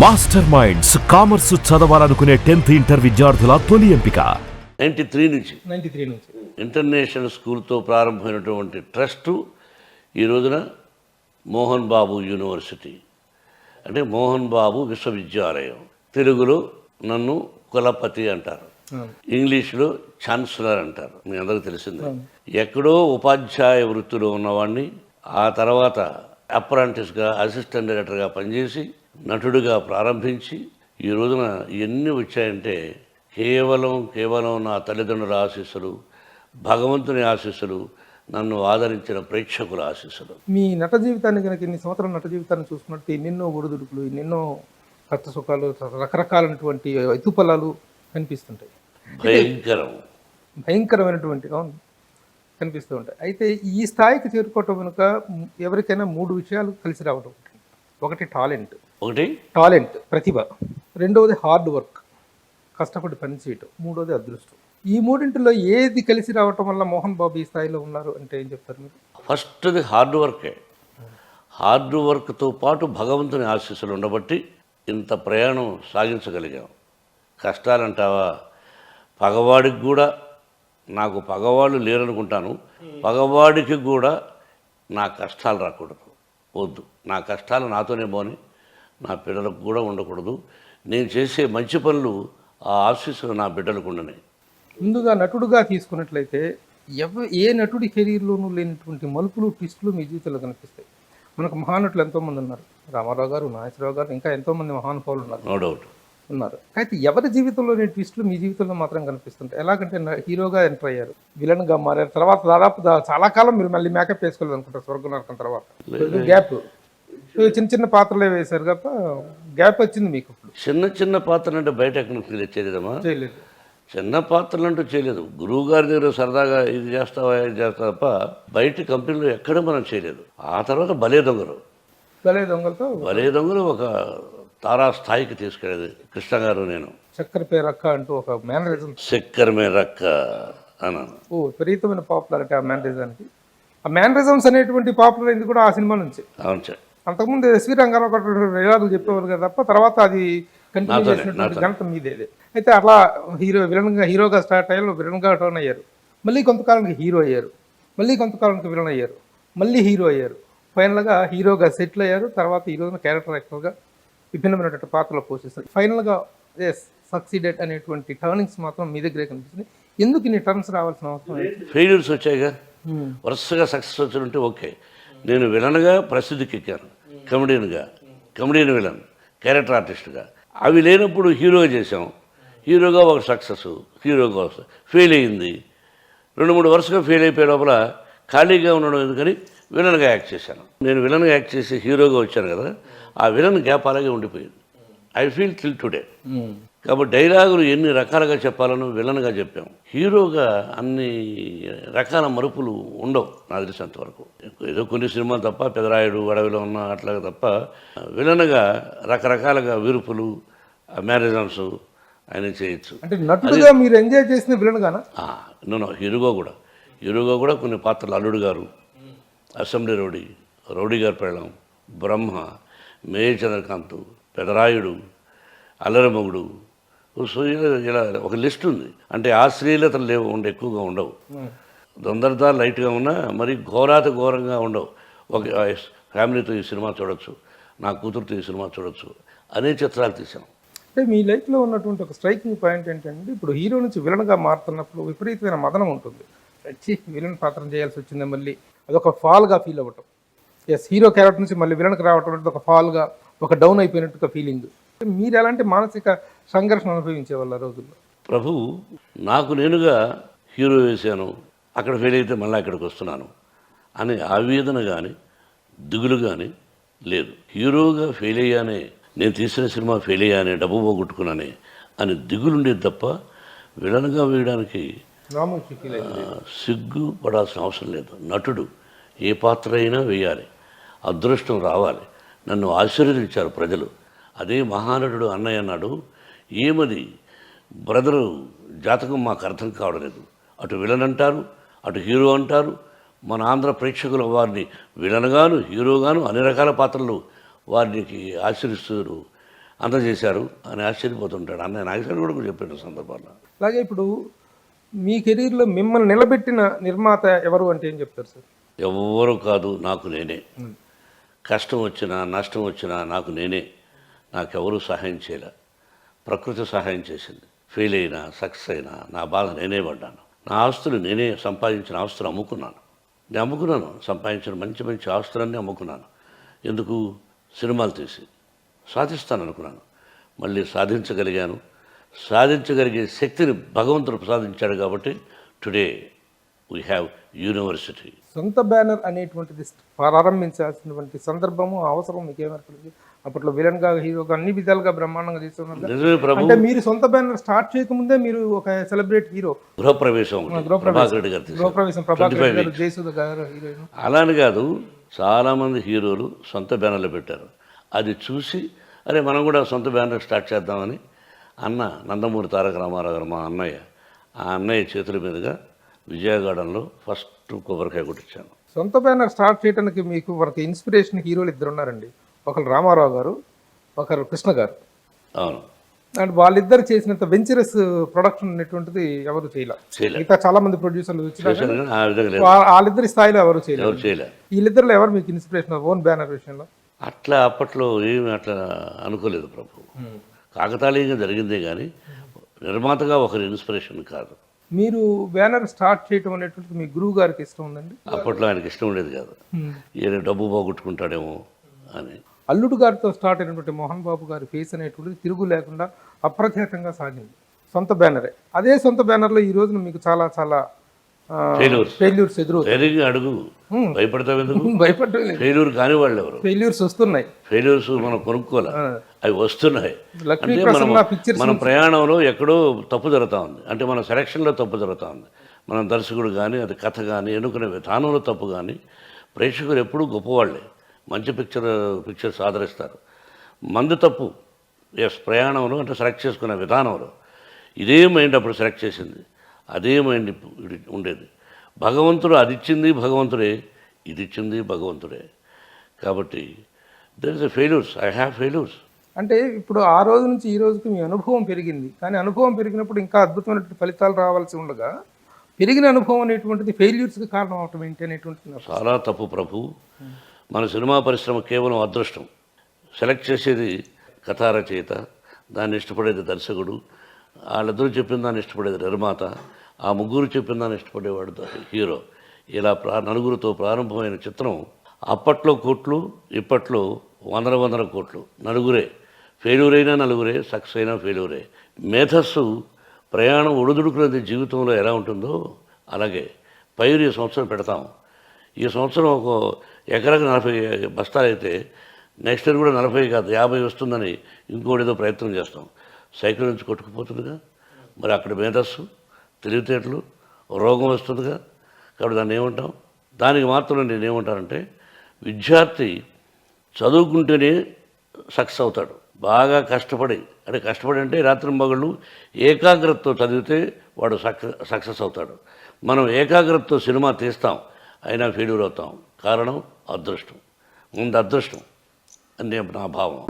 Master minds commerce చదవాలనుకునే 10th inter విద్యార్థుల తొలి ఎంపిక 93 నుంచి ఇంటర్నేషనల్ స్కూల్తో ప్రారంభమైనటువంటి ట్రస్టు ఈ రోజున మోహన్ బాబు యూనివర్సిటీ అంటే మోహన్ బాబు విశ్వవిద్యాలయం. తెలుగులో నన్ను కులపతి అంటారు, ఇంగ్లీష్లో ఛాన్సలర్ అంటారు, మీ అందరికీ తెలిసిందే. ఎక్కడో ఉపాధ్యాయ వృత్తిలో ఉన్నవాడిని ఆ తర్వాత అప్రాంటిస్గా అసిస్టెంట్ డైరెక్టర్గా పనిచేసి నటుడిగా ప్రారంభించి ఈ రోజున ఎన్ని వచ్చాయంటే కేవలం నా తల్లిదండ్రుల ఆశీస్సులు, భగవంతుని ఆశీస్సులు, నన్ను ఆదరించిన ప్రేక్షకుల ఆశీస్సులు. మీ నట జీవితాన్ని కనుక ఇన్ని సంవత్సరాల నట జీవితాన్ని చూసుకున్నట్టు ఎన్నెన్నో ఒడిదుడుకులు, ఎన్నెన్నో కష్ట సుఖాలు, రకరకాలైనటువంటి ఎత్తుపల్లాలు కనిపిస్తుంటాయి. భయంకరమైనటువంటి కనిపిస్తూ ఉంటాయి. అయితే ఈ స్థాయికి చేరుకోవటం వెనుక ఎవరికైనా 3 విషయాలు కలిసి రావడం. ఒకటి టాలెంట్ ప్రతిభ, రెండవది హార్డ్ వర్క్ కష్టపడి పనిచేయటం, మూడవది అదృష్టం. ఈ మూడింటిలో ఏది కలిసి రావటం వల్ల మోహన్ బాబు ఈ స్థాయిలో ఉన్నారు అంటే ఏం చెప్తారు మీరు? ఫస్ట్ది హార్డ్ వర్కే. హార్డ్ వర్క్తో పాటు భగవంతుని ఆశీస్సులు ఉండబట్టి ఇంత ప్రయాణం సాగించగలిగాం. కష్టాలంటావా, పగవాడికి కూడా, నాకు పగవాళ్ళు లేరనుకుంటాను, పగవాడికి కూడా నా కష్టాలు రాకూడదు, వద్దు, నా కష్టాలు నాతోనే పోని, నా బిడ్డలకు కూడా ఉండకూడదు. నేను చేసే మంచి పనులు ఆ ఆశీస్సులు నా బిడ్డలకు ఉండనే. ముందుగా నటుడుగా తీసుకున్నట్లయితే ఏ నటుడి కెరీర్లోనూ లేనటువంటి మలుపులు, ట్విస్టులు మీ జీవితంలో కనిపిస్తాయి. మనకు మహానటులు ఎంతోమంది ఉన్నారు, రామారావు గారు, నాగేశ్వరరావు గారు, ఇంకా ఎంతోమంది మహానుభావులు ఉన్నారు, నో డౌట్ ఉన్నారు. అయితే ఎవరి జీవితంలోని ట్విస్టులు మీ జీవితంలో మాత్రం కనిపిస్తుంటాయి. ఎలాగంటే హీరోగా ఎంటర్ అయ్యారు, విలన్గా మారారు, తర్వాత దాదాపు చాలా కాలం మీరు మళ్ళీ మేకప్ వేసుకోలేదు అనుకుంటారు. స్వర్గం నరకం తర్వాత గ్యాప్, చిన్న పాత్రలే వేశారు తప్ప గ్యాప్ వచ్చింది మీకు. చిన్న పాత్రలు అంటే బయట ఎక్కడ తెచ్చేదమ్మా, చేయలేదు. చిన్న పాత్రలు అంటూ చేయలేదు. గురువు గారి దగ్గర సరదాగా ఇది చేస్తావా ఇది చేస్తావా తప్ప బయట కంపెనీలో ఎక్కడ మనం చేయలేదు. ఆ తర్వాత భలే దొంగలు ఒక తారా స్థాయికి తీసుకెళ్ళేది కృష్ణ గారు, నేను చక్కెర పేరక్క అంటూ ఒక మేనరిజం, చక్కెర మేరక్క అన్నాను. విపరీతమైన పాపులారిటీ ఆ మేనరిజానికి. ఆ మేనరిజమ్స్ అనేటువంటి పాపులర్ అయింది కూడా ఆ సినిమా నుంచి. అవును సార్. అంతకుముందు ఎస్వి రంగారావు డైలాగులు చెప్పేవారు కదా తప్ప తర్వాత అది కంటిన్యూ చేసినటువంటి ఘనత మీదేదే. అయితే అట్లా హీరోగా స్టార్ట్ అయ్యారు, విలన్గా టర్న్ అయ్యారు, మళ్ళీ కొంతకాలానికి హీరో అయ్యారు, మళ్ళీ కొంతకాలానికి విలన్ అయ్యారు, మళ్ళీ హీరో అయ్యారు, ఫైనల్గా హీరోగా సెటిల్ అయ్యారు. తర్వాత ఈ రోజున క్యారెక్టర్ యాక్టర్గా విభిన్నమైనటువంటి పాత్రలు పోషిస్తారు. ఫైనల్గా సక్సీడెడ్ అనేటువంటి టర్నింగ్స్ మాత్రం మీ దగ్గరే కనిపిస్తుంది. ఎందుకు ఇన్ని టర్న్స్ రావాల్సిన అవసరం? ఫెయిల్యూర్స్ వచ్చాయిగా, వరుసగా సక్సెస్ వచ్చి ఓకే. నేను విలన్గా ప్రసిద్ధికి ఎక్కాను, కమెడియన్ విలన్, క్యారెక్టర్ ఆర్టిస్ట్గా. అవి లేనప్పుడు హీరోగా చేసాం, హీరోగా ఒక సక్సెస్, హీరోగా ఫెయిల్ అయ్యింది. 2-3 వరుసగా ఫెయిల్ అయిపోయే లోపల ఖాళీగా ఉండడం ఎందుకని విలన్గా యాక్ట్ చేశాను. నేను విలన్గా యాక్ట్ చేసి హీరోగా వచ్చాను కదా, ఆ విలన్ గ్యాప్ అలాగే ఉండిపోయింది. I feel till today. కాబట్టి డైలాగులు ఎన్ని రకాలుగా చెప్పాలనో విలన్గా చెప్పాం. హీరోగా అన్ని రకాల మరుపులు ఉండవు నాకు తెలిసినంతవరకు. ఏదో కొన్ని సినిమాలు తప్ప, పెదరాయుడు, అడవిలో ఉన్న అట్లాగా తప్ప, విలన్గా రకరకాలుగా విరుపులు, మ్యారేజన్స్ ఆయన చేయొచ్చు. అంటే నటుడుగా మీరు ఎంజాయ్ చేసిన విలన్గానా? హీరోగా కూడా కొన్ని పాత్రలు, అల్లుడు గారు, అసెంబ్లీ రౌడీ గారి పెళ్ళం, బ్రహ్మ, మేజర్ చంద్రకాంత్, పెదరాయుడు, అల్లరమగుడు, సో ఇలా ఒక లిస్ట్ ఉంది. అంటే ఆ శ్రీలతలు ఎక్కువగా ఉండవు, తొందరగా లైట్గా ఉన్నా మరి ఘోరంగా ఉండవు. ఒక ఫ్యామిలీతో ఈ సినిమా చూడొచ్చు, నా కూతురుతో ఈ సినిమా చూడొచ్చు అనే చిత్రాలు తీసాం. అంటే మీ లైఫ్లో ఉన్నటువంటి ఒక స్ట్రైకింగ్ పాయింట్ ఏంటంటే, ఇప్పుడు హీరో నుంచి విలన్గా మారుతున్నప్పుడు విపరీతమైన మదనం ఉంటుంది. విలన్ పాత్ర చేయాల్సి వచ్చింది, మళ్ళీ అదొక ఫాల్గా ఫీల్ అవ్వటం. హీరో క్యారెక్టర్ నుంచి మళ్ళీ విలన్కి రావటం అంటే ఒక ఫాల్గా, ఒక డౌన్ అయిపోయినట్టుగా ఫీలింగ్. మీరు ఎలాంటి మానసిక సంఘర్షణ అనుభవించే వాళ్ళ రోజుల్లో? ప్రభు, నాకు నేనుగా హీరో వేశాను, అక్కడ ఫెయిల్ అయితే మళ్ళీ ఇక్కడికి వస్తున్నాను అని ఆవేదన కానీ దిగులు కానీ లేదు. హీరోగా ఫెయిల్ అయ్యానే, నేను తీసిన సినిమా ఫెయిల్ అయ్యానే, డబ్బు పోగొట్టుకున్నానే అని దిగులుండేది తప్ప విలన్గా వేయడానికి సిగ్గుపడాల్సిన అవసరం లేదు. నటుడు ఏ పాత్ర అయినా వేయాలి, అదృష్టం రావాలి. నన్ను ఆశీర్వదించారు ప్రజలు. అదే మహానటుడు అన్నయ్య అన్నాడు, ఏమది బ్రదరు జాతకం మాకు అర్థం కావడం లేదు. అటు విలన్ అంటారు, అటు హీరో అంటారు. మన ఆంధ్ర ప్రేక్షకులు వారిని విలన్గాను, హీరోగాను అన్ని రకాల పాత్రలు వారికి ఆశ్రయిస్తారు అంత చేశారు అని ఆశ్చర్యపోతుంటాడు. అన్నయ్య నాగేశ్వర కూడా చెప్పిన సందర్భాల్లో. అలాగే ఇప్పుడు మీ కెరీర్లో మిమ్మల్ని నిలబెట్టిన నిర్మాత ఎవరు అంటే ఏం చెప్తారు సార్? ఎవ్వరూ కాదు, నాకు నేనే. కష్టం వచ్చినా నష్టం వచ్చినా నాకు నేనే. నాకెవరూ సహాయం చేయలే, ప్రకృతి సహాయం చేసింది. ఫెయిల్ అయినా సక్సెస్ అయినా నా బాధ నేనే పడ్డాను. నా ఆస్తులు నేనే సంపాదించిన ఆస్తులు అమ్ముకున్నాను. నేను అమ్ముకున్నాను, సంపాదించిన మంచి మంచి ఆస్తులన్నీ అమ్ముకున్నాను. ఎందుకు? సినిమాలు తీసి సాధిస్తాను అనుకున్నాను. మళ్ళీ సాధించగలిగాను. సాధించగలిగే శక్తిని భగవంతుడు ప్రసాదించాడు కాబట్టి టుడే వీ హ్యావ్ యూనివర్సిటీ. సొంత బ్యానర్ అనేటువంటిది ప్రారంభించాల్సినటువంటి సందర్భము అవసరం మీకు ఏమర్పడింది? అప్పట్లో విలన్గా హీరోగా అన్ని విధాలుగా బ్రహ్మాండంగా చేస్తున్నారు. నిజమే ప్రభు. అంటే మీరు సొంత బ్యానర్ స్టార్ట్ చేయకముందే మీరు ఒక సెలబ్రేట్ హీరో. గృహప్రవేశం ప్రభాకర్ రెడ్డి గారు తీశారు. గృహప్రవేశం ప్రభాకర్ రెడ్డి గారు, జయసుధ గారు హీరోయిన్. అలాని కాదు, చాలామంది హీరోలు సొంత బ్యానర్లు పెట్టారు. అది చూసి అరే మనం కూడా సొంత బ్యానర్ స్టార్ట్ చేద్దామని అన్న నందమూరి తారక రామారావు గారు, మా అన్నయ్య, ఆ అన్నయ్య చేతుల మీదుగా విజయగార్డెన్లో ఫస్ట్ కొబ్బరికాయ కొట్టించాను. సొంత బ్యానర్ స్టార్ట్ చేయడానికి మీకు మనకి ఇన్స్పిరేషన్ హీరోలు ఇద్దరు ఉన్నారండి. ఒకరు రామారావు గారు, ఒకరు కృష్ణ గారు. అవును. అండ్ వాళ్ళిద్దరు చేసినంత వెంచరస్ ప్రొడక్షన్ అనేటువంటిది ఎవరు చేయలేదు. మిగతా చాలా మంది ప్రొడ్యూసర్లు వచ్చినారు, ఆ విధంగా లేదు, వాళ్ళిద్దరి స్థాయిలో ఎవరు ఎవరు చేయలే. వీళ్ళిద్దరిలో ఎవరు మీకు ఇన్స్పిరేషన్ ఓన్ బ్యానర్ విషయంలో? అట్లా అప్పట్లో ఏమి అట్లా అనుకోలేదు ప్రభు. కాకతాళీయంగా జరిగిందే కానీ నిర్మాతగా ఒకరి ఇన్స్పిరేషన్ కాదు. మీరు బ్యానర్ స్టార్ట్ చేయడం అనేటువంటిది మీ గురువు గారికి ఇష్టం ఉందండి? అప్పట్లో ఆయనకి ఇష్టం ఉండేది కాదు, ఈయన డబ్బు పోగొట్టుకుంటాడేమో అని. అల్లుడు గారితో స్టార్ట్ అయినటువంటి మోహన్ బాబు గారి ఫేస్ అనేటువంటిది తిరుగు లేకుండా అప్రఖ్యాతంగా సాగింది. సొంత బ్యానరే. అదే సొంత బ్యానర్లో ఈ రోజున మీకు చాలా చాలా ఫెయిల్యూర్స్ ధైర్యంగా అడుగు, భయపడతావు ఎందుకు? భయపడలేదు. ఫెయిల్యూర్ కాని వాళ్ళు ఎవరు? ఫెయిల్యూర్స్ వస్తున్నాయి. ఫెయిల్యూర్స్ మనం కొనుక్కోలే, అవి వస్తున్నాయి. లక్ష్మీ అంటే ప్రసన్న పిక్చర్స్ మన ప్రయాణంలో ఎక్కడో తప్పు జరుగుతూ ఉంది. అంటే మన సెలక్షన్లో తప్పు జరుగుతూ ఉంది. మన దర్శకుడు కానీ, అది కథ కానీ, ఎన్నుకునే విధానంలో తప్పు కానీ. ప్రేక్షకులు ఎప్పుడూ గొప్పవాళ్ళే, మంచి పిక్చర్స్ ఆదరిస్తారు. మంది తప్పు ఎస్ ప్రయాణంలో, అంటే సెలెక్ట్ చేసుకునే విధానంలో. ఇదే మైండ్ అప్పుడు సెలెక్ట్ చేసింది, అదే మైండ్ ఉండేది. భగవంతుడు అది ఇచ్చింది భగవంతుడే, ఇది ఇచ్చింది భగవంతుడే. కాబట్టి there is a failures, I have failures. అంటే ఇప్పుడు ఆ రోజు నుంచి ఈ రోజుకి మీ అనుభవం పెరిగింది. కానీ అనుభవం పెరిగినప్పుడు ఇంకా అద్భుతమైనటువంటి ఫలితాలు రావాల్సి ఉండగా పెరిగిన అనుభవం అనేటువంటిది ఫెయిల్యూర్స్కి కారణం అవటం ఏంటి అనేటువంటిది చాలా తప్పు ప్రభు. మన సినిమా పరిశ్రమ కేవలం అదృష్టం. సెలెక్ట్ చేసేది కథా రచయిత, దాన్ని ఇష్టపడేది దర్శకుడు, వాళ్ళిద్దరూ చెప్పిన దాన్ని ఇష్టపడేది నిర్మాత, ఆ ముగ్గురు చెప్పిన దాన్ని ఇష్టపడేవాడు హీరో. ఇలా నలుగురితో ప్రారంభమైన చిత్రం అప్పట్లో కోట్లు, ఇప్పట్లో వందల కోట్లు. నలుగురే ఫెయిల్యూర్ అయినా నలుగురే, సక్సెస్ అయినా ఫెయిల్యూరే. మేధస్సు ప్రయాణం ఒడిదుడుకునేది జీవితంలో ఎలా ఉంటుందో అలాగే పైరు ఈ సంవత్సరం పెడతాం. ఈ సంవత్సరం ఒక ఎకరాకి 40 బస్తాలు అయితే నెక్స్ట్ ఇయర్ కూడా 40 కాదు 50 వస్తుందని ఇంకోటిదో ప్రయత్నం చేస్తాం. సైకిల్ నుంచి కొట్టుకుపోతుందిగా, మరి అక్కడ మేధస్సు, తెలివితేటలు, రోగం వస్తుందిగా. కాబట్టి దాన్ని ఏమంటాం? దానికి మాత్రం నేనేమంటానంటే, విద్యార్థి చదువుకుంటేనే సక్సెస్ అవుతాడు. బాగా కష్టపడి అంటే రాత్రి మగళ్ళు ఏకాగ్రతతో చదివితే వాడు సక్సెస్ అవుతాడు. మనం ఏకాగ్రతతో సినిమా తీస్తాం, అయినా ఫెయిల్యూర్ అవుతాం. కారణం అదృష్టం. ముందు అదృష్టం అని నా భావం.